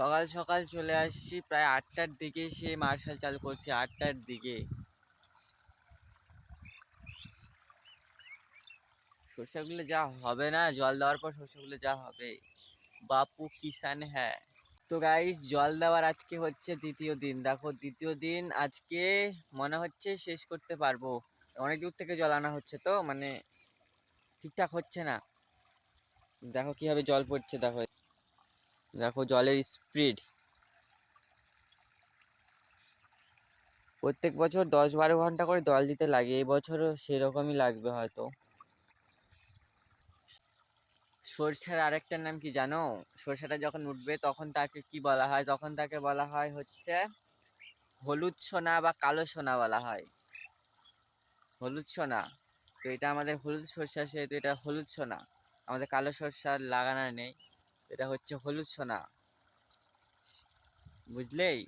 সকাল সকাল চলে আসছি, প্রায় 8টার দিকে সে মার্শাল চালু করছে। 8টার দিকে সর্ষেগুলো যা হবে না, জল দেওয়ার পর সর্ষেগুলো যা হবে, বাপু কিষান হ্যাঁ। তো গাইস, জল দেওয়ার আজকে হচ্ছে দ্বিতীয় দিন। দেখো, দ্বিতীয় দিন আজকে মনে হচ্ছে শেষ করতে পারবো। অনেক দূর থেকে জল আনা হচ্ছে, তো মানে ঠিকঠাক হচ্ছে না। দেখো কিভাবে জল পড়ছে, দেখো দেখো জলের স্পিড। প্রত্যেক বছর 10-12 ঘন্টা করে জল দিতে লাগে, এই বছরও সেরকমই লাগবে হয়তো। সরষের আরেকটার নাম কি জানো? সরষেটা যখন উঠবে তখন তাকে কি বলা হয়? তখন তাকে বলা হয় হচ্ছে হলুদ সোনা বা কালো সোনা বলা হয়। হলুদ সোনা। তো এটা আমাদের হলুদ সরষা, সেহেতু এটা হলুদ সোনা। আমাদের কালো সরষা লাগানো নেই, এটা হচ্ছে হলুদ সোনা, বুঝলেই?